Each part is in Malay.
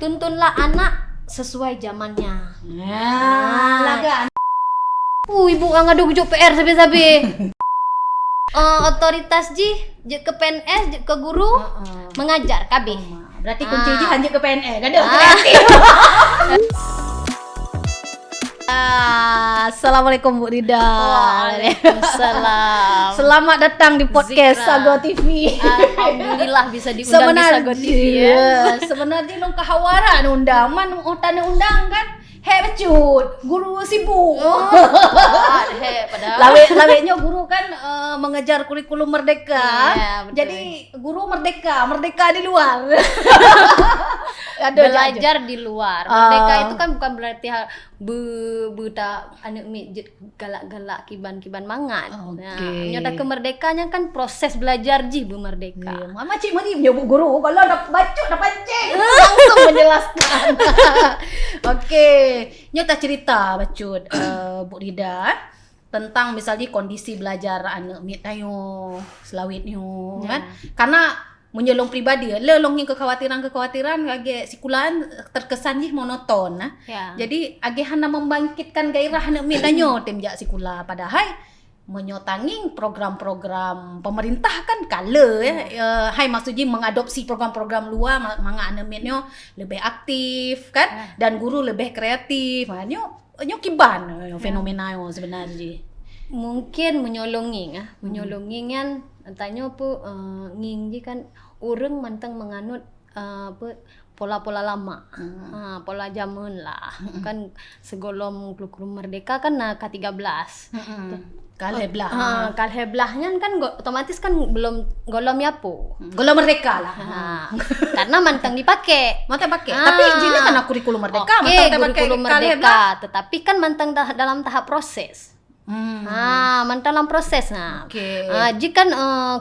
Tuntunlah anak sesuai zamannya. Laga. Ibu ngadu ujuk PR sabi-sabi. Otoritas je ke PNS, je ke guru mengajar kabeh. Berarti kunci je hanya ke PNS, kan ada kreatif. Assalamualaikum Bu Rida. Waalaikumsalam. Selamat datang di podcast Zikra. Sago TV. Alhamdulillah bisa diundang di Sago TV ya. Sebenarnya nung kahawaran undang, man utane undang kan. Hei becut, guru sibuk. Padahal Laweknya guru kan mengejar kurikulum merdeka. Iya, betul. Jadi guru merdeka di luar. belajar di luar. Merdeka itu kan bukan berarti buta anu galak-galak kiban-kiban mangan. Nah, nyata kemerdekaannya kan proses belajar bu merdeka. Mama cik mari menyebut guru kalau dah bacuk dah pancing langsung menjelaskan. Nyata cerita bacut Bu Rida tentang misalnya kondisi belajar anak mit ayo selawit nyo kan. Karena menyolong pribadi lelongin kekhawatiran age sikulan terkesan jih monoton nah. Jadi age hana membangkitkan gairah anak mit danyo tim jak sikula padahal menyotanging program-program pemerintah kan kala hai maksudnya mengadopsi program-program luar manga anak mitnyo lebih aktif kan dan guru lebih kreatif nyo kiban fenomena yo sebenarnya Mungkin menyolongin kan tanya nging kan urang mantang menganut pola-pola lama. Pola zaman lah. Kan segolong kurikulum merdeka kan K13. Kalheblahnya kan otomatis kan belum golom yapo. Golong merdeka lah. Karena mantang dipakai. Tapi jini kan kurikulum merdeka kurikulum merdeka, tetapi kan mantang dalam tahap proses. Mantang dalam proses jika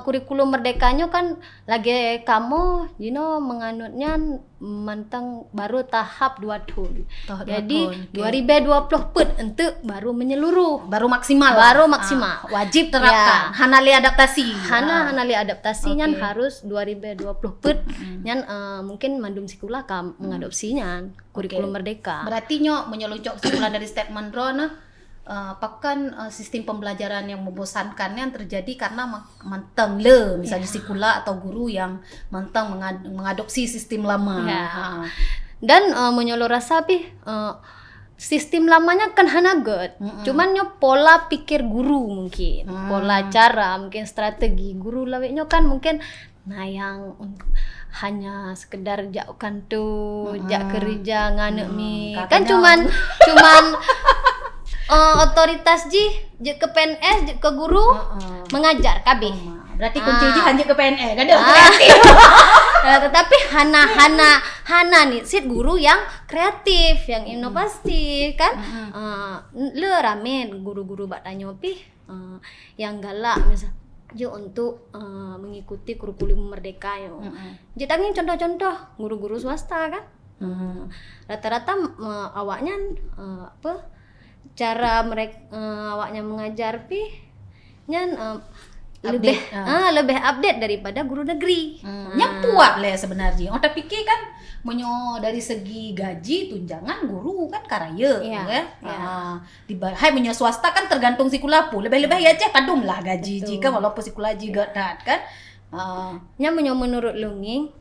kurikulum merdekanya kan lagi kamu menganutnya mantang baru tahap 2 tahun. Jadi 2020 pun untuk baru menyeluruh, baru maksimal. Wajib terapkan. Hana li adaptasinya harus 2020 pun. Mungkin mandum sikulah mengadopsinya kurikulum merdeka. Berarti menyeluncuk sebulan dari statement drone pakan sistem pembelajaran yang membosankan yang terjadi karena manteng misalnya sikula atau guru yang manteng mengadopsi sistem lama. Dan menyolo rasa sistem lamanya kan hanaget. Cuman pola pikir guru mungkin, pola cara, mungkin strategi guru laweknya kan mungkin yang hanya sekedar jauhkan jak kerja nganek mi. Kan cuman otoritas je ke PNS, je ke guru mengajar kabeh. Berarti kunci je hanya ke PNS, kan ada kreatif. Tetapi hana nih sit guru yang kreatif, yang inovasi kan. Le rame guru-guru bak tanya yang galak misal je untuk mengikuti kurikulum merdeka yo. Je tanging contoh-contoh guru-guru swasta kan. Rata-rata awaknya cara mereka awaknya mengajar lebih update daripada guru negeri. Puat lah sebenarnya. Orang pikir kan dari segi gaji tunjangan guru kan karaya hai menyo swasta kan tergantung sikulapu lebih-lebih aja kadum lah gaji jika walaupun sikula juga kan menurut lunging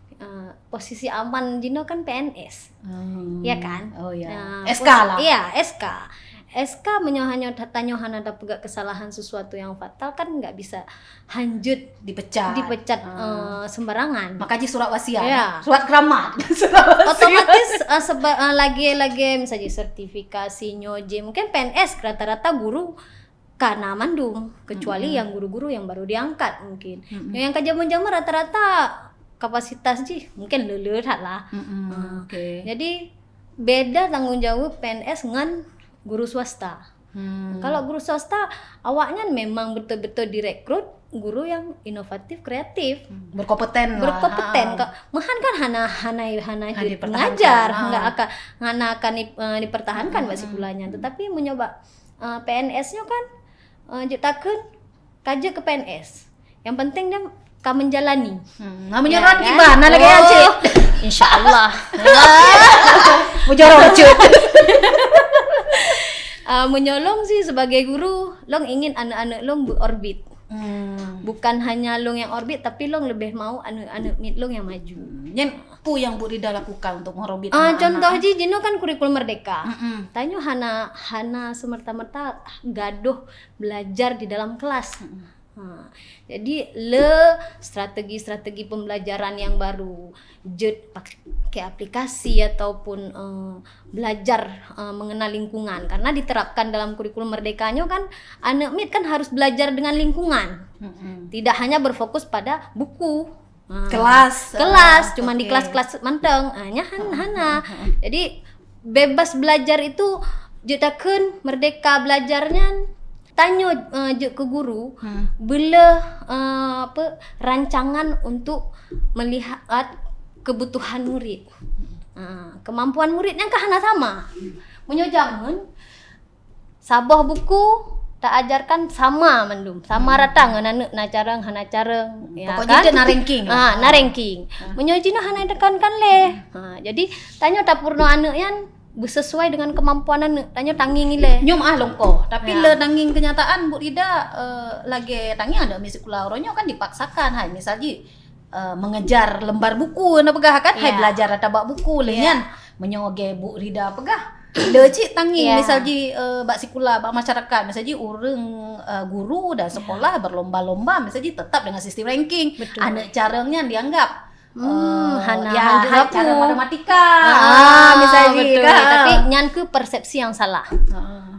posisi aman jino kan PNS. Ya kan? SK lah. Iya, SK hanya ada pegak kesalahan sesuatu yang fatal kan nggak bisa hanjut dipecat sembarangan. Makanya surat wasiat, surat keramat. Otomatis lagi misalnya sertifikasi nyoje mungkin PNS rata-rata guru karena mandum kecuali yang guru-guru yang baru diangkat mungkin. Yang kajaman-jaman rata-rata kapasitas mungkin leluhat lah. Jadi beda tanggung jawab PNS dengan guru swasta. Kalau guru swasta awaknya memang betul-betul direkrut guru yang inovatif, kreatif, berkompeten. Mahan kan hana pengajar, nggak akan dipertahankan basi kulanya. Tetapi mencoba PNS-nya kan jetakeun kaje ke PNS. Yang penting dia menjalani. Menjalani gimana lagi aja? Insyaallah. Mujarah cut. Menyolong sih sebagai guru, long ingin anak-anak long berorbit. Bukan hanya long yang orbit, tapi long lebih mau anak-anak mid long yang maju. Nyen pu yang Bu Rida lakukan untuk mengorbit Contoh aja Jino kan kurikulum merdeka. Mm-mm. Tanyo hana semerta-merta gaduh belajar di dalam kelas. Jadi strategi-strategi pembelajaran yang baru, pakai aplikasi ataupun belajar mengenal lingkungan, karena diterapkan dalam kurikulum merdekanya kan anak mid kan harus belajar dengan lingkungan. Tidak hanya berfokus pada buku. Kelas Cuman di okay. kelas-kelas manteng. Hana. Jadi bebas belajar itu jutakeun merdeka belajarnya. Tanyo ke guru bela rancangan untuk melihat kebutuhan murid, kemampuan muridnya kan hana sama. Munyo jangan sabah buku tak ajarkan sama mendum sama rata ngan na careng hana careng ya pokoknya kan dia na ranking na ranking munyo jino hana dekankan le. Jadi tanyo tapurno anu yan sesuai dengan kemampuan anak, tanya tanging ile. Nyum longko, tapi le nanging kenyataan Bu Rida lagi tanging ada misi kula oronyo kan dipaksakan hai misalnya mengejar lembar buku na pegah kan hai belajar tabak buku lenyan menyoge Bu Rida pegah. Le cik tanging misalnya bak sikula bak masyarakat misalnya urang guru dan sekolah berlomba-lomba misalnya tetap dengan sistem ranking. Anak caranya dianggap cara matematika misalnya betul. Kan? Tapi nyan ke persepsi yang salah.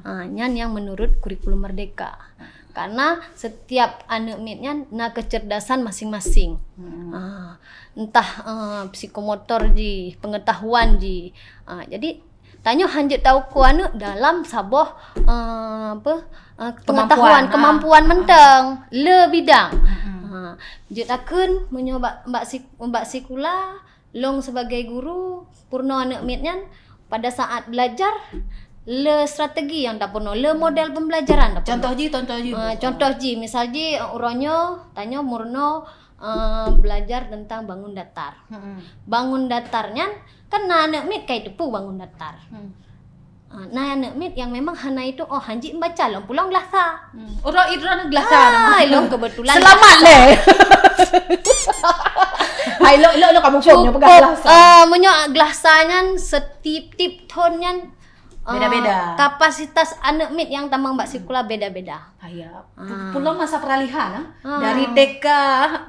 Nyan yang menurut kurikulum merdeka. Karena setiap anak midnya na kecerdasan masing-masing. Entah psikomotor ji, pengetahuan ji. Jadi tanyo hanjut tahu ku anu dalam saboh pengetahuan kemampuan menteng le bidang. Jutakeun menyoba mbak sikula long sebagai guru purno anak midnya pada saat belajar le strategi yang dapurno le model pembelajaran contoh ji misalnya uronyo tanyo murno belajar tentang bangun datar. Bangun datarnya kan anak mid kayak depu bangun datar. Nah anak mid yang memang hana itu hanji membaca long pulang glasa. Orang idran glasa. Long kebetulan. Selamat deh. Hai lo kamu punya pegang glasa. Munyo glasanya setip-tip tonnya beda-beda. Kapasitas anak mid yang tamang mbak sikula beda-beda. Ayah. Pulang masa peralihan dari TK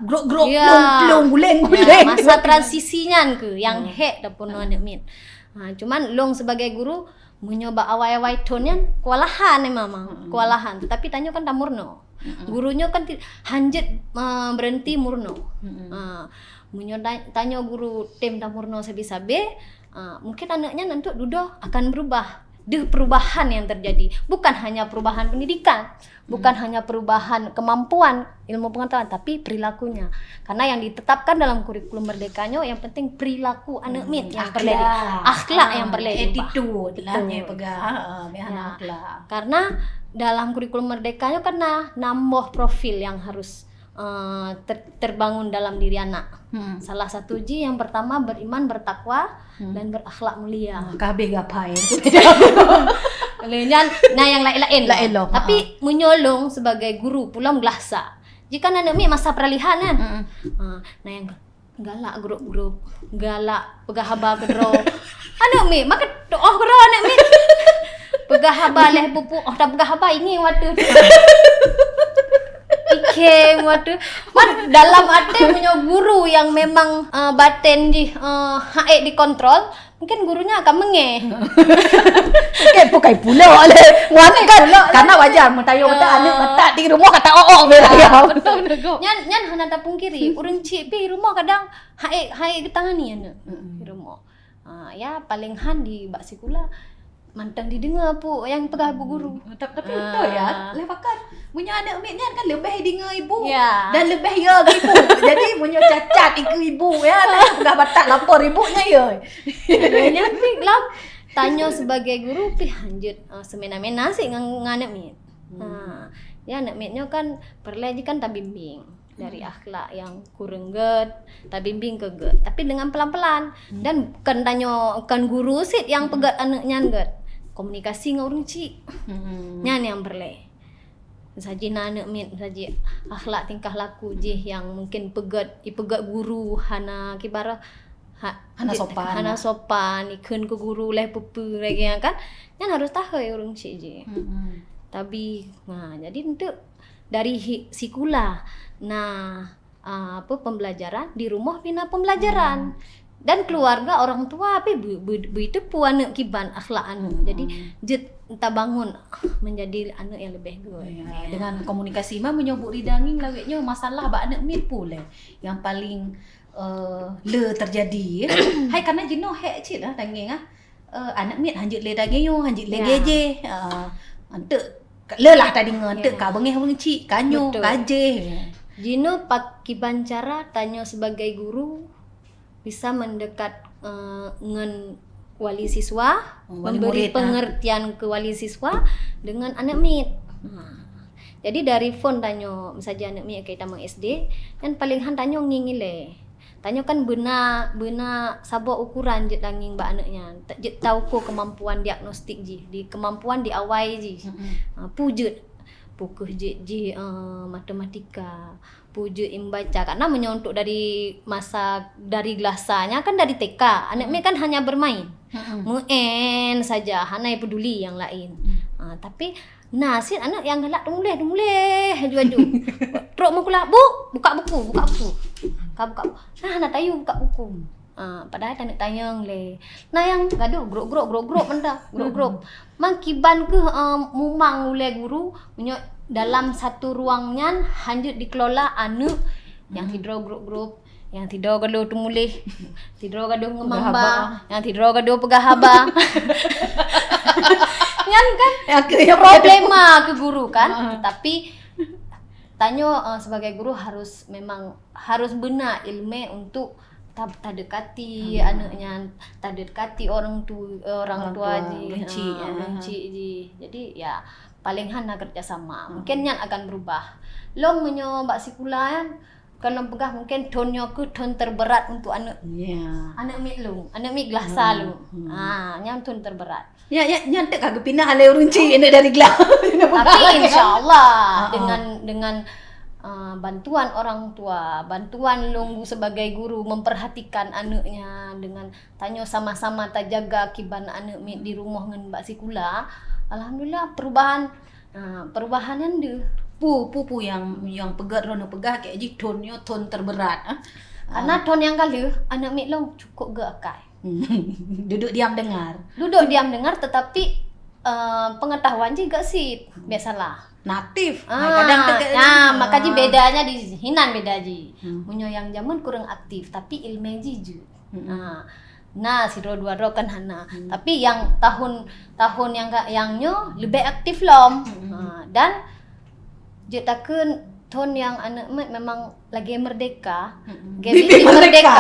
grok ya. plong guleng. Masa transisinya ke yang dapur anak mid. Cuman long sebagai guru menyoba awai-awai tonnya kewalahan memang kewalahan, tetapi tanyo kan tamurno. Gurunya kan hanjet berhenti murno. Munyo tanyo guru tim tamurno sabi-sabi, mungkin anaknya nanti dudo akan berubah. Perubahan yang terjadi bukan hanya perubahan pendidikan, bukan hanya perubahan kemampuan ilmu pengetahuan, tapi perilakunya. Karena yang ditetapkan dalam kurikulum merdekanya yang penting perilaku anak mid yang perlu akhlak yang perlu attitude lah nya pegang akhlak. Karena dalam kurikulum merdekanya kena nambah profil yang harus terbangun dalam diri anak. Salah satu yang pertama beriman, bertakwa dan berakhlak mulia. Kabeh gapain. Nah yang lain-lain. Tapi menyolong sebagai guru pulang glasa. Jika anak mi masa peralihan kan. Nah yang galak grup-grup, galak pegahaba kedro. Anak mi maka doa kedro anak mi. Pegahaba leh pupu, tak pegahaba ini waduh. Waduh, dalam arti punya guru yang memang baten di dikontrol, mungkin gurunya akan mengeh. Mungkin bukai pula oleh kan karena wajar mentayo anak mata di rumah kata beraya. Betul. Nyan hana tak pungkiri, urang cik pi rumah kadang ditangani anak di rumah. Ya paling han di bak sikula mantang didengar pu yang pegah bu guru. Tapi betul ya, lepakan punya anak midnya kan lebih dengar ibu dan lebih ya ibu. Jadi punya cacat ibu ya, pegah batak lapor ibunya ya. Nya pi tanyo sebagai guru pi hanjut semena-mena sih nganak mid. Ya anak midnya kan perlu kan tak bimbing. dari akhlak yang kurang get, tak bimbing ke get, tapi dengan pelan-pelan dan bukan tanyo kan guru sit yang pegat anaknya get, komunikasi dengan orang cik, nyan yang berle. Saji anak mit saji akhlak tingkah laku je yang mungkin pegat guru hana kibara hana sopan ikun ke guru leh pupu lagi kan, nyan harus tahu orang cik je. Tapi jadi untuk dari sikula pembelajaran di rumah bina pembelajaran dan keluarga orang tua tapi itu anak kiban akhlak jadi kita bangun menjadi anak yang lebih good dengan komunikasi mah menyebut ridanging lawetnya masalah ba anak mit pula yang paling terjadi hai karena jino hek cik lah tanging anak mit hanjut le daging yo hanjut le geje ante lelah tadi ngetek ka bengeh cik kanyo kaje. Jino pakiban cara tanyo sebagai guru bisa mendekat dengan wali siswa, memberi pengertian ke wali siswa dengan anak mit. Jadi dari phone tanyo misalnya anak mit kita mang SD kan paling han tanyo ngingile. Tanyo kan benar sabok ukuran je danging ba anaknya. Je tahu ko kemampuan diagnostik je, di kemampuan di awai je. Pujut pukuh je matematika, pujut membaca karena menyontok dari masa dari gelasanya kan dari TK. Anak mi kan hanya bermain. Muen saja, hana peduli yang lain. Tapi si anak yang galak dumleh haju-haju. Trok mukula, Bu, buka buku. Kau buka. Nak tayu buka buku. Padahal tak nak tayang le. Nah yang gaduh grok benda, grok. Mangkiban ke mumang oleh guru punya dalam satu ruangnya hanjut dikelola anak yang tidur grok, yang tidur gaduh tumuleh, tidur gaduh ngemamba, yang tidur gaduh pegahaba. Yang kan problema ke guru kan, tapi tanyo sebagai guru harus benar ilmu untuk tak dekati anaknya, tak dekati orang tua benci ji. Jadi ya paling hana kerjasama. Mungkin yang akan berubah. Long menyoba sikula kalau pegah mungkin tonnya ke ton terberat untuk anak. Anak mi glasa lu. Yang ton terberat. Nyantek kagak pindah ale urunci ini dari gelas. Tapi insyaallah dengan bantuan orang tua, bantuan lunggu sebagai guru memperhatikan anaknya dengan tanyo sama-sama tak jaga kiban anak mi di rumah ngan mbak sikula. Alhamdulillah perubahan dia. Pupu yang pegat rono pegah kayak ji tonnya ton terberat. Karena ton yang kali anak mi long cukup ge akai. Duduk diam dengar tetapi pengetahuan juga sih biasalah natif. Kadang maka ji bedanya di hinan beda ji. Munyo yang zaman kurang aktif tapi ilmu ji. Si dua kan hana. Tapi yang tahun yangnya lebih aktif lom. Dan jetakeun ton yang anak memang lagi merdeka. Merdeka.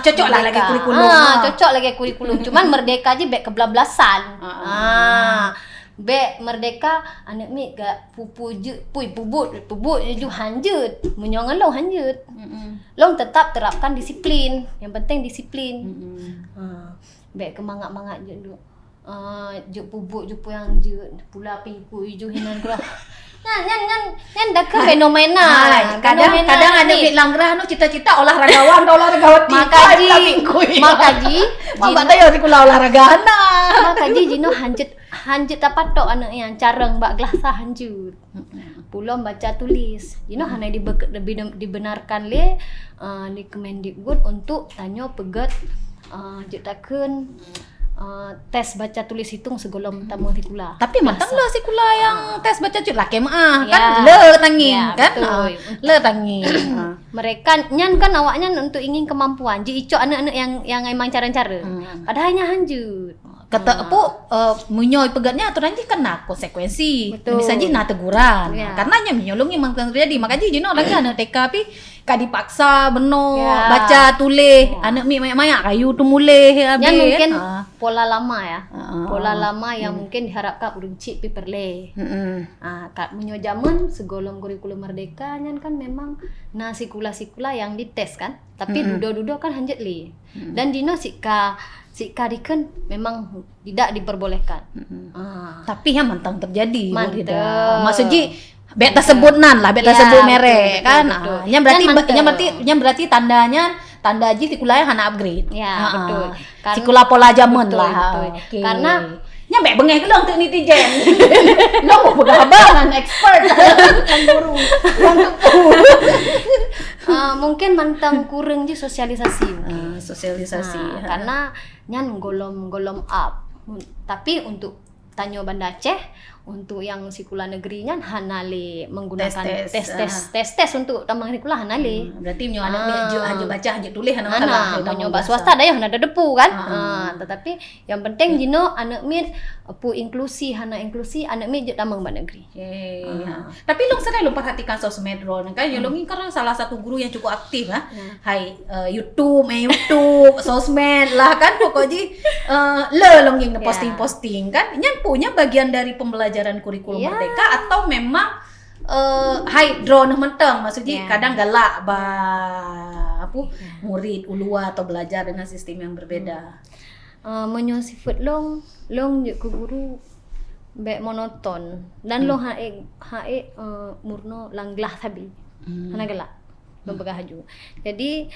Cocok lah lagi kurikulum. Cocok lagi kurikulum. Cuman merdeka aja bek kebelablasan. Bek merdeka anak mi gak pubut ju hanjut. Menyongan long hanjut. Long tetap terapkan disiplin. Yang penting disiplin. Bek kemangat-mangat je dulu. Ju pubut ju yang je pula piku ju hinan kro. Nyan dah ke fenomena. Kadang ada mi langgrah no cita-cita olahragawan makaji Mama tayo si kula olahragana. Makaji jino hanjut apa tok anak yang careng bak glasa hanjut. Pulau baca tulis. Jino hana dibenarkan le di Kemendikbud untuk tanyo pegat jetakeun tes baca tulis hitung segolong tamu sikula. Tapi matang lah sikula yang tes baca tulis lah kan le tanging kan. Le tanging. Mereka nyan kan awaknya untuk ingin kemampuan. Ji icok anak-anak yang emang cara-cara. Padahalnya hanjut. Kata menyoy pegatnya aturan ji kena konsekuensi. Misalnya na teguran. Karena nya menyolong memang terjadi. Makanya ji no lagi anak TK tapi Kak dipaksa beno Ya. baca tulis anak mi banyak kayu tu mulih habis. Yang mungkin Ha. pola lama ya. Ah. Pola lama yang mungkin diharapkan urang cik pi perle. Mm-mm. Kat menyo zaman segolong kurikulum merdeka nyan kan memang sikula-sikula yang dites kan. Tapi dudo-dudo kan hanjet li. Dan dino sika diken memang tidak diperbolehkan. Tapi yang mantang terjadi Mantap. Burida. Maksudnya beta sebut nan lah, beta Ya, sebut betul, merek betul, kan. betul. Yang berarti Kan mantap. yang berarti tanda aji sekolah hana upgrade. Ya, betul. Karena- Sekolah pola zaman betul, lah. betul. Okey. Karena nyampe bengeh kelong tu netizen. Lo mau bergabangan expert kan guru. Yang tepu. mungkin mantang kurang je sosialisasi. Sosialisasi. Karena nyan golom up. Tapi untuk Tanyo Banda Aceh, untuk yang sikula negeri nyan hanale menggunakan tes untuk tambang sikula hanale. Berarti nyo anak aja baca aja tulis hana Ana masalah. menyoba swasta dah hana ada depu kan. Tetapi yang penting jino anak mit pu inklusi anak mit je tambang ban negeri. Tapi long sedang lo perhatikan sosmed Ron kan ya long kan salah satu guru yang cukup aktif lah. Hai YouTube, sosmed lah kan pokoknya long yang posting kan. Nyan punya bagian dari pembelajaran kurikulum merdeka atau memang hai drone menteng maksudnya kadang galak murid ulua atau belajar dengan sistem yang berbeda. Menyo sifat long je ke guru bek monoton dan long hae murno langlah tabi. Hana gelak membegah haju. Jadi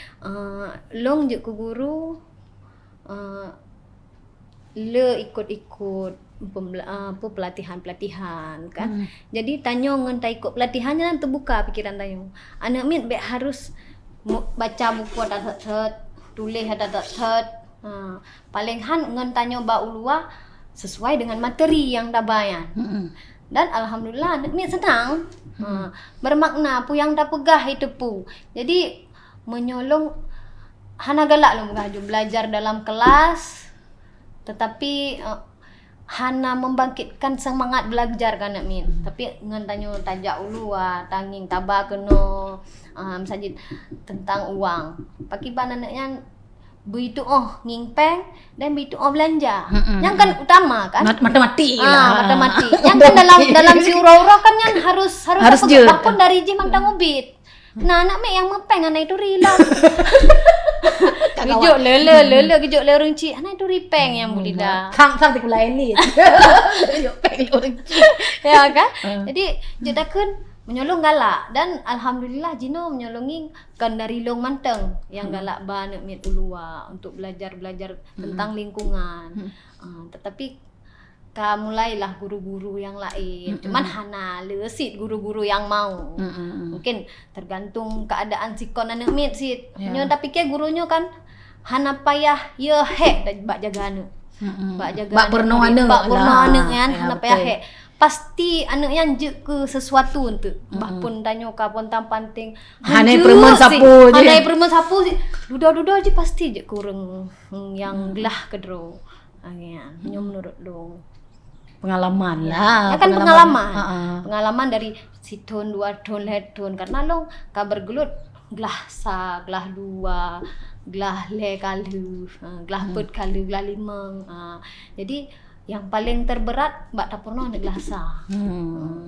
long je ke guru le ikut pelatihan kan. Jadi Tanyo ngan ikut pelatihannya nan terbuka pikiran Tanyo. Anak mit bek harus baca buku ada tulis ada paling han ngan Tanyo ba ulua sesuai dengan materi yang dah bayan. Dan alhamdulillah anak mit senang. Bermakna pu yang dah pegah itu pu. Jadi menyolong hana galak lo belajar dalam kelas tetapi hana membangkitkan semangat belajar kan nak min. Tapi ngan Tanyo tajak ulua tanging tabah keno misalnya tentang uang. Pakiban anaknya begitu ngingpeng dan begitu belanja. Yang kan utama kan Matematik lah. matematik. Yang kan dalam si ura-ura kan yang harus bahkan dari ji mantang ubit. Nah anak mek yang mepeng anak itu rila. Gijuk lele gijuk le orang cik anak itu ripeng yang budida. Sang sekolah elit. Yo peng orang Ya kan? Jadi jodakeun menyolong galak dan alhamdulillah Jino menyolongi kan dari long manteng yang galak ba anak mit ulua untuk belajar tentang lingkungan. Tetapi mulailah guru-guru yang lain. Cuman hana lesit guru-guru yang mau. Mungkin tergantung keadaan sikon anak mit sit. Nyo tapi ke gurunya kan hana payah bak jaga anak. Bak purno anak kan hana payah pasti anak yang je ke sesuatu untuk pun tanyo ka pun tam penting hanai permen sapu je hanai permen sapu duda-duda je pasti je kurang yang gelah kedro angian menurut dong pengalaman lah ya kan pengalaman dari situn 2 tahun letun karena lo ka bergelut gelah sa gelah 2 gelah le kalu gelah put kalu gelah 5 jadi yang paling terberat Mbak Tapurno adalah sa.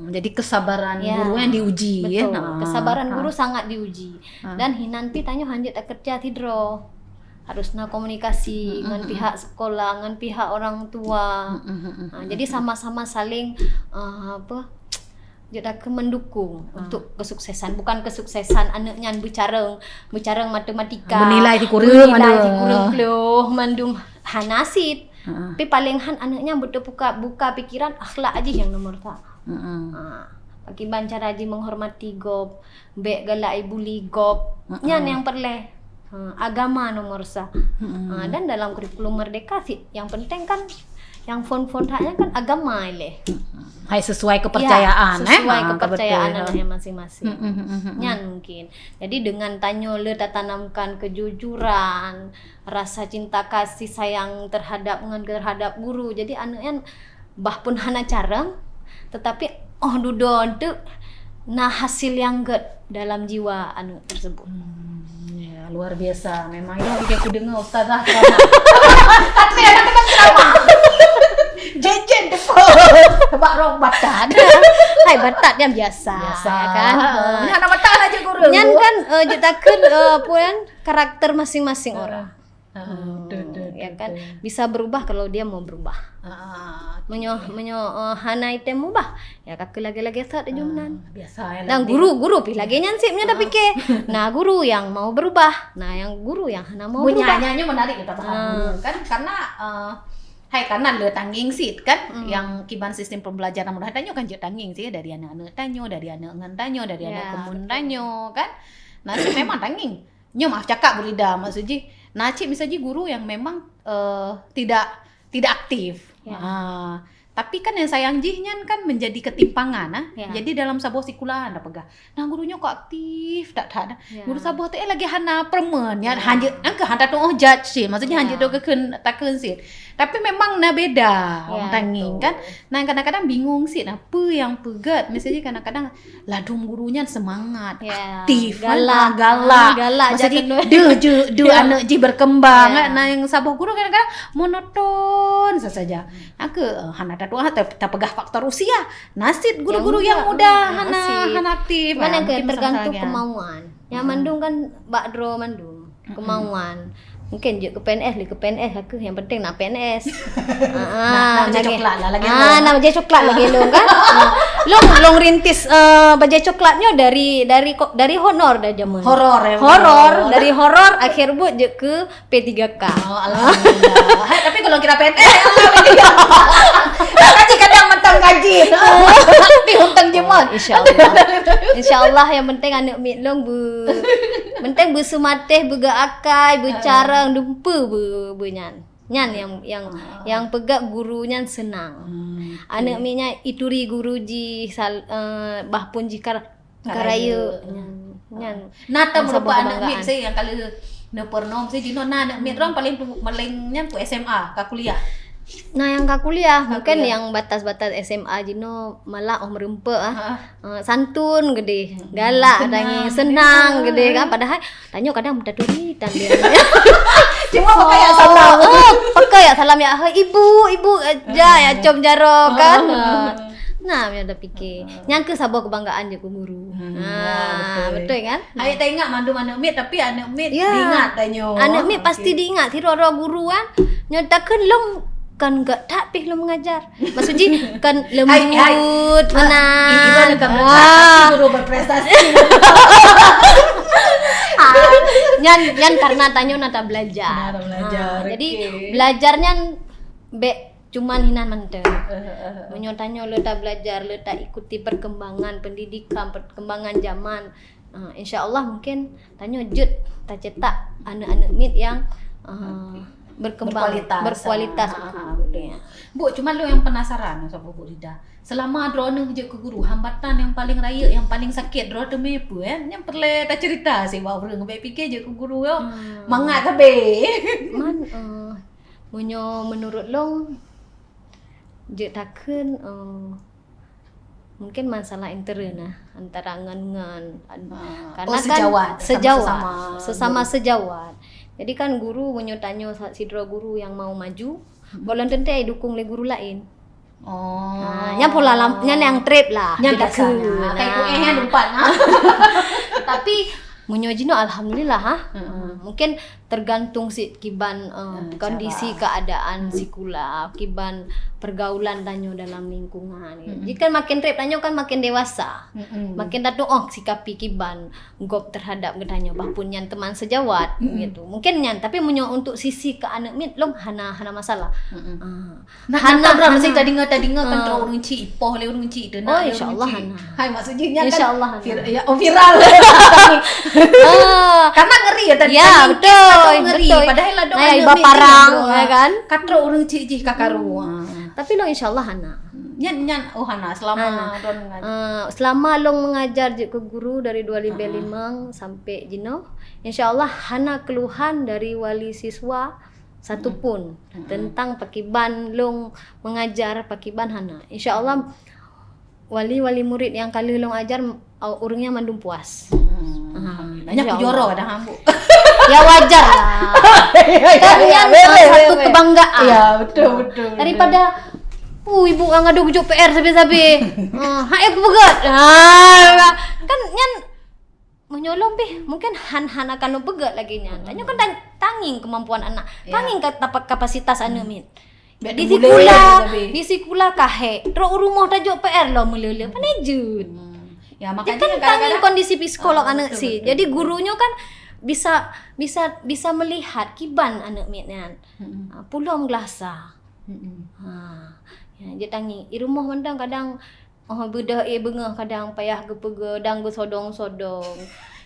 Jadi kesabaran guru yang diuji. Betul. Kesabaran guru sangat diuji. Dan hinanti tanyo hanjat tak kerja tidro. Harusnya komunikasi dengan pihak sekolah, dengan pihak orang tua. Jadi sama-sama saling jadi mendukung untuk kesuksesan, bukan kesuksesan anaknya bicara matematika. Menilai di kurang ploh mandum hanasit. Tapi paling han anaknya betul buka pikiran akhlak aja yang nomor satu. Bagi cara aja menghormati gob, bek galak bully gob, nyan yang perle. Agama nomor satu. Dan dalam kurikulum merdeka sih yang penting kan yang font haknya kan agama ile. Hai sesuai kepercayaan sesuai kepercayaan anaknya masing-masing. Nyan mungkin. Jadi dengan Tanyo le tanamkan kejujuran, rasa cinta kasih sayang terhadap guru. Jadi anaknya bah pun hana careng tetapi dudon tu nah hasil yang dalam jiwa anu tersebut. Ya, luar biasa. Memang yang bikin aku dengar ustazah ceramah. Tapi anak-anak ceramah. Jejen tebak rong batat. Hai batat yang biasa, ya kan. Nya anak batat aja guru. Nyan kan jetakeun puan karakter masing-masing orang. Ya kan bisa berubah kalau dia mau berubah. Menyo hana item ubah ya kak lagi-lagi saat jumnan biasa ya. Dan guru pi lagi nyansipnya dah pikir. Nah guru yang mau berubah, nah yang guru yang hana mau berubah. Nyanyi menarik kita bahas kan karena karena le tangging sit kan yang kiban sistem pembelajaran mudah tanyo kan je tangging sih dari anak-anak tanyo, dari anak ngan tanyo, dari anak kemun tanyo kan. Nah sih memang tangging. Nyo maaf cakap Burida maksudnya. Nah cik misalnya guru yang memang tidak aktif. Tapi kan yang sayang jihnya kan menjadi ketimpangan Jadi dalam sebuah sikulah anda pegah. Nah gurunya kok aktif tak ada. Guru sebuah tu lagi hana permen ya hanjit angka handa tu judge sih. Maksudnya hanjit tu takun sih. Tapi memang na beda orang tanging kan. Nah kadang-kadang bingung sih apa yang pegat. Misalnya kadang-kadang ladung gurunya semangat, aktif, galak. Maksudnya de anak ji berkembang. Nah yang sebuah guru kadang-kadang monoton saja. Aku hana tu tak pegah faktor usia. Nasid guru-guru yang muda hana aktif. Mana tergantung kemauan. Yang mandung kan bakdro mandung kemauan. Mungkin je ke PNS aku yang penting nak PNS. Bajai coklat lah lagi. Nak bajai coklat lagi long kan. Long rintis bajai coklatnya dari honor dah zaman. Horor dari horor akhir buat je ke P3K. Alhamdulillah. Tapi kalau kira PNS gaji kadang mentang gaji. Tapi hutang jemot. Insyaallah yang penting anak mit long penting bersumateh bergaakai bercara dumpa benyan yang pegak gurunya senang. Anak minya ituri guruji bah pun jika karaya nyan nata merupakan anak mit saya yang kali nepernom saya jino anak mit orang palingnya pu SMA ke kuliah. Nah yang ke kuliah mungkin yang batas-batas SMA jino malah merempe santun gede galak senang gede kan padahal tanyo kadang minta duit dan dia cuma pakai salam ya ibu aja ya com jaro kan. Nah, dia dah fikir. Yang ke sabah kebanggaan je ku guru. Betul kan? Ayat tak ingat mandu anak mit tapi anak mit diingat tanyo. Anak mit pasti diingat tiro-ro guru kan. Nyatakan long kan gak tak pih lo mengajar. Maksudnya kan lembut, menang. Itu kan guru berprestasi. Nyan karena tanyo nata belajar. Jadi belajarnya cuman hinan menteng. Menyotanyo le tak belajar, le tak ikuti perkembangan pendidikan, perkembangan zaman. Insyaallah mungkin tanyo jut tak cetak anak-anak mit yang berkualitas. Bu, cuma lo yang penasaran sama Bu Rida. Selama drone je ke guru, hambatan yang paling raya, yang paling sakit drone mepu yang perlu tak cerita sih bawa bereng baik fikir je ke guru yo. Mangat tabe. Menurut long je takun mungkin masalah intern antara ngan karena sesama sejawat. Jadi kan guru menyotanyo sidro guru yang mau maju, boleh tentu dukung le guru lain. Nya pola nya yang trip lah. Nya biasanya. Kayak lupa Tapi menyojino alhamdulillah mungkin tergantung si kiban kondisi keadaan sikula kiban pergaulan tanyo dalam lingkungan jika makin trip tanyo kan makin dewasa makin datu sikapi kiban gop terhadap gedanyo bahpun nyan teman sejawat gitu mungkin nyan tapi untuk sisi ke anak mit long hana masalah hana berapa sih tadi nggak kan orang ci ipoh le orang ci itu insyaallah hana hai maksudnya insyaallah viral karena ngeri ya tadi betul padahal ada iba parang ya kan katro orang ci kakaru tapi lo insyaallah hana nyan hana selama don selama long mengajar ke guru dari 2005 sampai jino insyaallah hana keluhan dari wali siswa satupun tentang pakiban long mengajar pakiban hana insyaallah wali murid yang kali long ajar urungnya mandum puas. Banyak Insya joro Allah. kadang hambu. Ya wajar lah. Kan yang satu kebanggaan. Iya, betul. Daripada ibu ngadu gujuk PR sabi-sabi. Hai aku pegat. Kan nyan menyolong mungkin han akan lo pegat lagi nyan. Tanya kan tanging kemampuan anak. Tanging kapasitas anu min. Di sikula kahe. Terus rumah tajuk PR lo melele panejut. Ya Dia makanya kan tanging kadang-kadang kondisi psikolog anak betul, sih. betul. Jadi gurunya kan bisa melihat kiban anak mit nyan. Pulau gelasa. Ya, dia tangi di rumah mandang kadang bedah bengah kadang payah gepege dang sodong-sodong.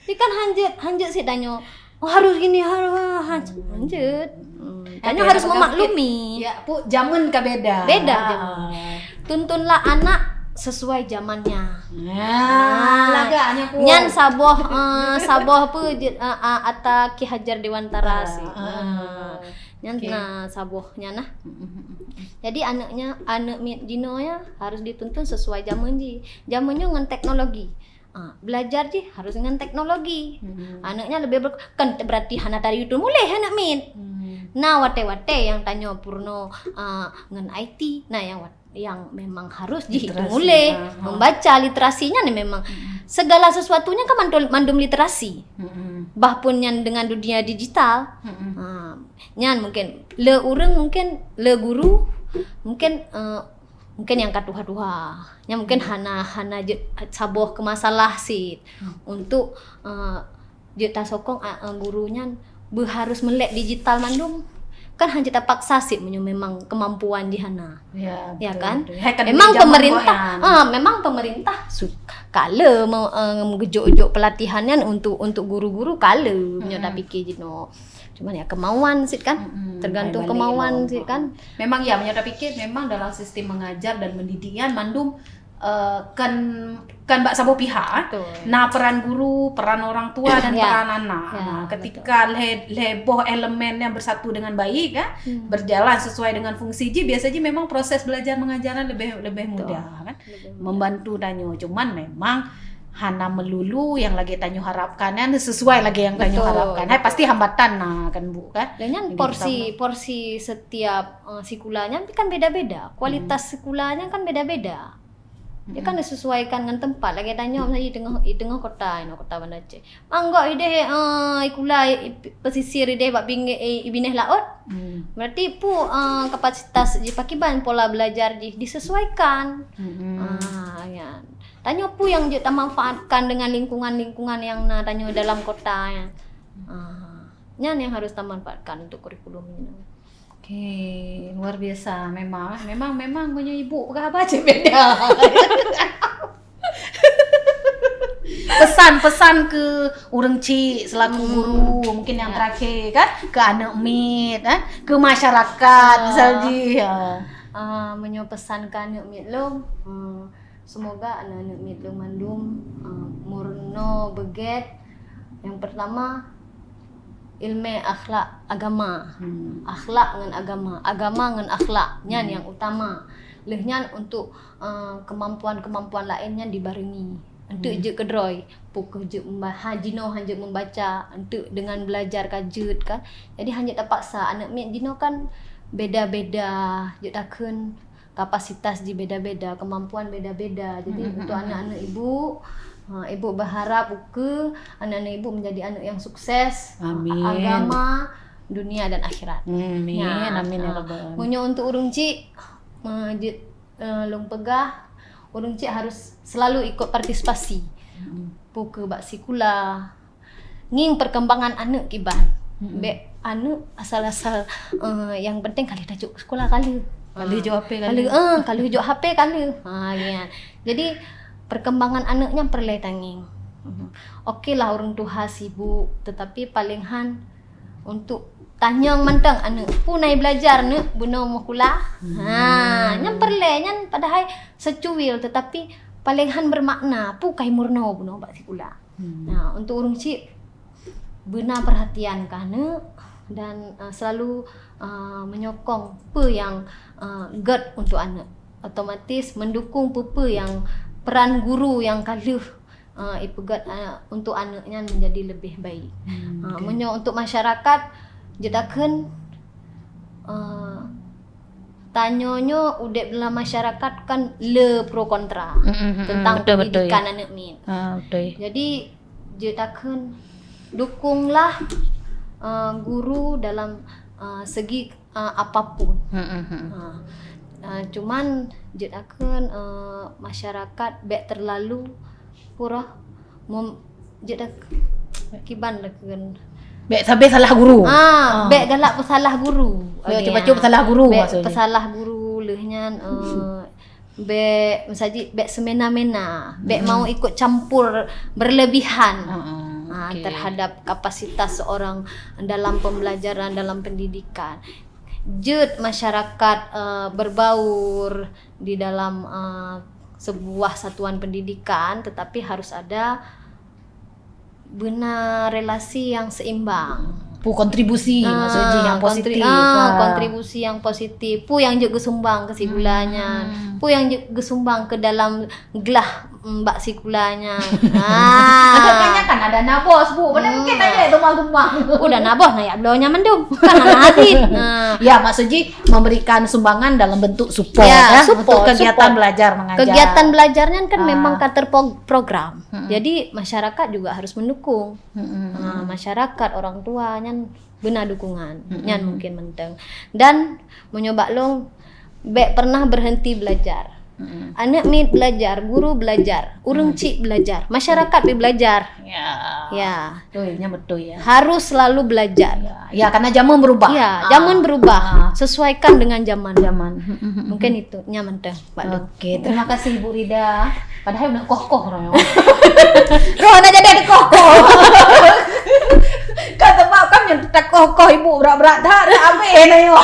Dia kan hanjet sih tanya, harus gini harus hanjet. Tanya harus memaklumi. Ya, Bu, zaman ka beda. Beda zaman. Tuntunlah anak sesuai zamannya. Laganya ku. Nyan saboh apa ata Ki Hajar Dewantara sih. Nyan sabohnya nah. Jadi anak Dino ya harus dituntun sesuai zaman ji. Zamannya dengan teknologi. Belajar ji harus dengan teknologi. Anaknya lebih kan berarti hana dari YouTube mulai anak min. Nah wate yang tanya Purno dengan IT. Nah yang memang harus ji itu mulai membaca literasinya nih memang segala sesuatunya kan mandum literasi. Bahpun yang dengan dunia digital. Nyan mungkin le urang mungkin le guru mungkin yang katuha-tuha nya mungkin hana saboh ke masalah sih untuk je ta sokong gurunya harus melek digital mandum kan hanya tak paksa sih memang kemampuan di hana ya kan memang pemerintah kala mau ngejuk-juk pelatihannya untuk guru-guru kala nyoda pikir jino cuman ya kemauan sih kan tergantung kemauan sih kan memang ya menyata pikir memang dalam sistem mengajar dan pendidikan mandum kan bak sabo pihak. Nah peran guru, peran orang tua dan peran anak. Nah, ketika leboh elemen yang bersatu dengan baik kan, berjalan sesuai dengan fungsi ji biasanya memang proses belajar mengajaran lebih mudah kan. Membantu tanyo. Cuman memang hana melulu yang lagi tanyo harapkan kan sesuai lagi yang tanyo harapkan. Hai pasti hambatan kan Bu kan. Dan porsi setiap sikulanya kan beda-beda. Kualitas sikulanya kan beda-beda. Dia kan disesuaikan dengan tempat. Lagi tanya misalnya di tengah kota, kota Banda Aceh. Mangga ide ikula pesisir ide bak ibineh laut. Berarti kapasitas di pakiban pola belajar disesuaikan. Ya. Tanya yang kita manfaatkan dengan lingkungan yang tanya dalam kota ya. Nyan yang harus kita manfaatkan untuk kurikulum ini. Oke, luar biasa memang punya ibu apa aja beda. Pesan ke urang Ci selaku guru mungkin yang terakhir kan ke anak mit ke masyarakat misalnya menyopesankan anak mit lo semoga anak mit lo mandum murno beget yang pertama ilmu akhlak agama. Akhlak dengan agama dengan akhlak nyan yang utama. Lehnya untuk kemampuan lainnya dibarengi. Untuk je kedroi, pukul je hajino hanya membaca, untuk dengan belajar kajut kan. Jadi hanya terpaksa anak mit jino kan beda-beda, je takun kapasitas di beda-beda, kemampuan beda-beda. Jadi untuk anak-anak ibu berharap anak-anak ibu menjadi anak yang sukses, agama, dunia dan akhirat. Amin, amin ya rabbal alamin. Munyo untuk urung Ci long pegah, urung Ci harus selalu ikut partisipasi. Puke bak sikula, nging perkembangan anak kiban. Be anak asal-asal yang penting kali tajuk sekolah kali. Kali hijau HP Kali hijau HP kali. Jadi perkembangan anaknya perlu tanging. Okey lah orang tua sibuk, tetapi palinghan untuk tanyang mantang anak punai belajar nak buno mukula. Nyam perlu nyan padahal secuil tetapi palinghan bermakna pukai murno buno bak sikula. Nah, untuk urung Cik benar perhatian kana dan selalu menyokong apa yang good untuk anak. Otomatis mendukung apa yang peran guru yang kaluh ipegat untuk anaknya menjadi lebih baik. Munyo untuk masyarakat jedakeun tanyonyo udek dalam masyarakat kan le pro kontra tentang pendidikan anak min. Betul. Jadi jedakeun dukunglah guru dalam segi apapun. Cuman jedakeun masyarakat bek terlalu pura jedak kiban lekeun Bek sampai salah guru. Bek galak pesalah guru. Cepat-cepat pesalah guru bek maksudnya. pesalah guru lehnya bek misalnya bek semena-mena, bek mau ikut campur berlebihan. Terhadap kapasitas seorang dalam pembelajaran, dalam pendidikan. Jut masyarakat berbaur di dalam sebuah satuan pendidikan, tetapi harus ada benar relasi yang seimbang. Kontribusi maksudnya yang positif. Kontribusi yang positif. Yang juga sumbang ke sigulanya. Yang juga sumbang ke dalam gelah mbak sigulanya. Makanya kan ada nabos bu. Mana mungkin tanya itu rumah. Udah nabos nah ya blaunya mendung. Kan nanti. Ya maksudnya memberikan sumbangan dalam bentuk support support, untuk kegiatan belajar mengajar. Kegiatan belajarnya kan memang program. Jadi masyarakat juga harus mendukung. Masyarakat orang tuanya benar dukungan. Nyan mungkin menteng. Dan mencoba long bek pernah berhenti belajar. Anak mit belajar, guru belajar, urang cik belajar, masyarakat belajar. Ya. Betul ya. Harus selalu belajar. Ya karena zaman berubah. Ya, zaman berubah. Sesuaikan dengan zaman. Mungkin itu nyaman teh, Pak Dok. Oke, terima kasih Ibu Rida. Padahal udah kokoh roh. Roh na jadi kokoh. Kata mak kan yang tak kokoh Ibu berat-berat dah abe na yo.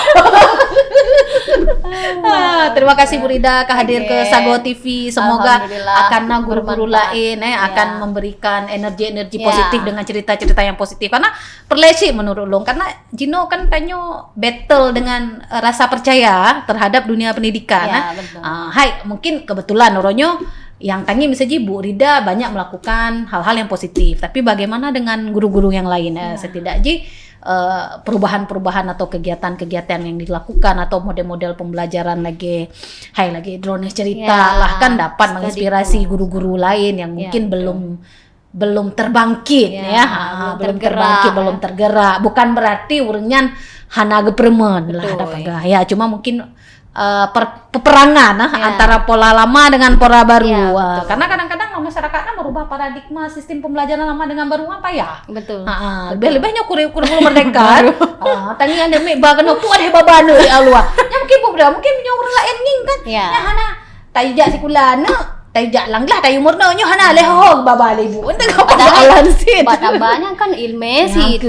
Terima kasih Bu Rida hadir ke Sago TV. Semoga akan guru-guru lain akan memberikan energi-energi positif dengan cerita-cerita yang positif. Karena perlesi menurut Long, karena Jino kan tanyo battle dengan rasa percaya terhadap dunia pendidikan. Hai, mungkin kebetulan oronyo yang tangi misalnya Bu Rida banyak melakukan hal-hal yang positif. Tapi bagaimana dengan guru-guru yang lain? Setidaknya perubahan-perubahan atau kegiatan-kegiatan yang dilakukan atau model-model pembelajaran lagi drone cerita lah kan dapat menginspirasi guru-guru lain yang mungkin belum terbangkit belum tergerak. Bukan berarti urunyan hana gepremen lah ada cuma mungkin peperangan antara pola lama dengan pola baru. Karena kadang-kadang masyarakatnya merubah paradigma sistem pembelajaran lama dengan baru apa ya? Betul. Lebih-lebihnya kurikulum merdeka. Tangi anda mek bagano tu ada babana ya Allah. Ya mungkin punya orang lain nging kan. Ya hana tajak sekulana tajak langlah tayu murno nyo hana leho baba ibu. Ente padahal sin. Padahal kan ilmu sih.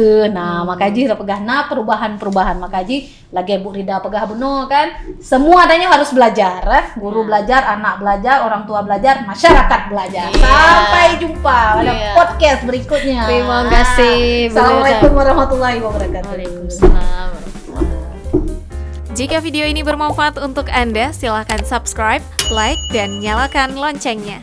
Makaji pegahna perubahan-perubahan makaji lagi Bu Rida pegah beno kan. Semua adanya harus belajar, guru belajar, anak belajar, orang tua belajar, masyarakat belajar. Sampai jumpa pada podcast berikutnya. Terima kasih. Assalamualaikum warahmatullahi wabarakatuh. Waalaikumsalam. Jika video ini bermanfaat untuk Anda, silakan subscribe, like, dan nyalakan loncengnya.